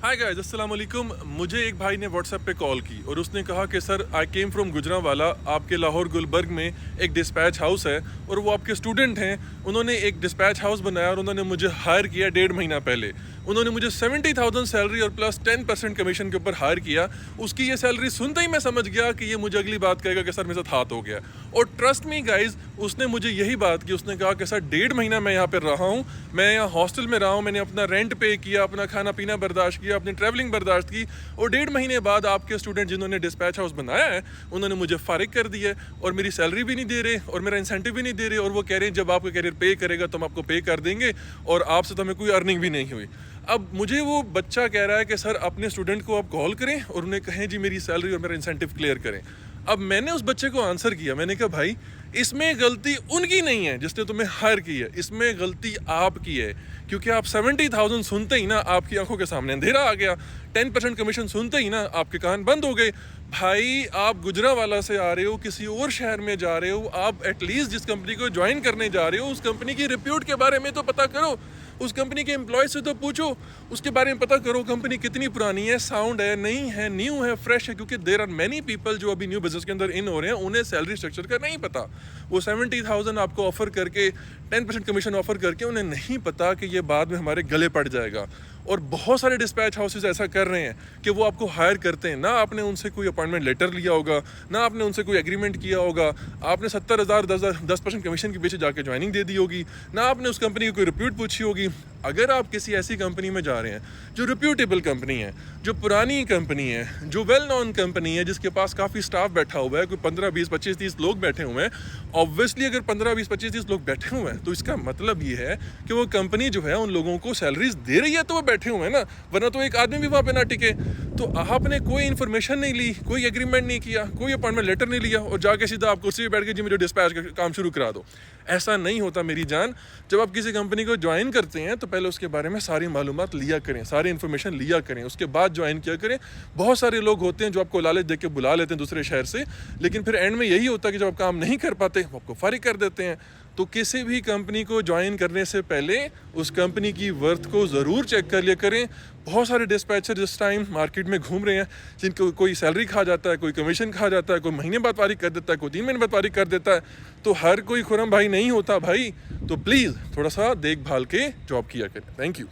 Hi guys, अस्सलाम वालेकुम। मुझे एक भाई ने व्हाट्सएप पे कॉल की और उसने कहा कि sir I came from Gujranwala, आपके लाहौर गुलबर्ग में एक डिस्पैच हाउस है और वो आपके स्टूडेंट हैं। उन्होंने एक डिस्पैच हाउस बनाया और उन्होंने मुझे हायर किया 1.5 महीना पहले। उन्होंने मुझे 70,000 सैलरी और प्लस 10% कमीशन के ऊपर हायर किया। उसकी ये सैलरी सुनते ही मैं समझ गया कि ये मुझे अगली बात कहेगा कि सर मेरे साथ हाथ हो गया। और ट्रस्ट मी गाइज, उसने मुझे यही बात की। उसने कहा कि सर 1.5 महीना मैं यहाँ पर रहा हूँ, मैं यहाँ हॉस्टल में रहा हूँ, मैंने अपना रेंट पे किया, अपना खाना पीना बर्दाश्त किया, अपनी ट्रैवलिंग बर्दाश्त की, और 1.5 महीने बाद आपके स्टूडेंट जिन्होंने डिस्पैच हाउस बनाया है उन्होंने मुझे फारिग कर दिया है और मेरी सैलरी भी नहीं दे रहे और मेरा इंसेंटिव भी नहीं दे रहे। और वो कह रहे हैं जब आपका कैरियर पे करेगा तो हम आपको पे कर देंगे और आपसे तो हमें कोई अर्निंग भी नहीं हुई। अब मुझे वो बच्चा कह रहा है कि सर अपने स्टूडेंट को आप कॉल करें और उन्हें कहें जी मेरी सैलरी और मेरा इंसेंटिव क्लियर करें। अब मैंने उस बच्चे को आंसर किया, मैंने कहा भाई इसमें गलती उनकी नहीं है जिसने तुम्हें हायर की है, इसमें गलती आपकी है। क्योंकि आप 70,000 सुनते ही ना आपकी आंखों के सामने अंधेरा आ गया, 10% कमीशन सुनते ही ना आपके कान बंद हो गए। भाई आप गुजरांवाला से आ रहे हो, किसी और शहर में जा रहे हो, आप एटलीस्ट जिस कंपनी को ज्वाइन करने जा रहे हो उस कंपनी की रिप्यूट के बारे में तो पता करो, उस कंपनी के एम्प्लॉय से तो पूछो, उसके बारे में पता करो कंपनी कितनी पुरानी है, साउंड है, नहीं है, न्यू है, फ्रेश है। क्योंकि देर आर मैनी पीपल जो अभी न्यू बिजनेस के अंदर इन हो रहे हैं, उन्हें सैलरी स्ट्रक्चर का नहीं पता। वो 70,000 आपको ऑफर करके 10% कमीशन ऑफर करके उन्हें नहीं पता कि ये बाद में हमारे गले पड़ जाएगा। और बहुत सारे डिस्पैच हाउसेस ऐसा कर रहे हैं कि वो आपको हायर करते हैं, ना आपने उनसे कोई अपॉइंटमेंट लेटर लिया होगा, ना आपने उनसे कोई एग्रीमेंट किया होगा, आपने 70,000 10% कमीशन के पीछे जाके ज्वाइनिंग दे दी होगी, ना आपने उस कंपनी की कोई रिप्यूट पूछी होगी। अगर आप किसी ऐसी कंपनी में जा रहे हैं जो रिप्यूटेबल कंपनी है, जो पुरानी कंपनी है, जो वेल नोन कंपनी है, जिसके पास काफ़ी स्टाफ बैठा हुआ है, कोई 15, 20, 25, 30 लोग बैठे हुए हैं, ऑब्वियसली अगर 15, 20, 25, 30 लोग बैठे हुए हैं तो इसका मतलब ये है कि वो कंपनी जो है उन लोगों को सैलरीज दे रही है, तो वो बैठे हुए हैं ना, वरना तो एक आदमी भी वहाँ पे ना टिके। तो आपने कोई इन्फॉर्मेशन नहीं ली, कोई एग्रीमेंट नहीं किया, कोई अपॉइंटमेंट लेटर नहीं लिया और जाके सीधा आप कुर्सी पे बैठ के जी मुझे डिस्पैच का काम शुरू करा दो। ऐसा नहीं होता मेरी जान। जब आप किसी कंपनी को ज्वाइन करते हैं तो पहले उसके बारे में सारी मालूमात लिया करें, सारी इन्फॉर्मेशन लिया करें, उसके बाद ज्वाइन किया करें। बहुत सारे लोग होते हैं जो आपको लालच देके बुला लेते हैं दूसरे शहर से, लेकिन फिर एंड में यही होता है कि जब आप काम नहीं कर पाते वो आपको फारिग कर देते हैं। तो किसी भी कंपनी को ज्वाइन करने से पहले उस कंपनी की वर्थ को ज़रूर चेक कर लिया करें। बहुत सारे डिस्पैचर जिस टाइम मार्केट में घूम रहे हैं, जिनको कोई सैलरी खा जाता है, कोई कमीशन खा जाता है, कोई महीने बाद फारिग कर देता है, कोई 3 महीने बाद फारिग कर देता है। तो हर कोई खुरम भाई नहीं होता भाई। तो प्लीज़ थोड़ा सा देखभाल के जॉब किया करें। Thank you.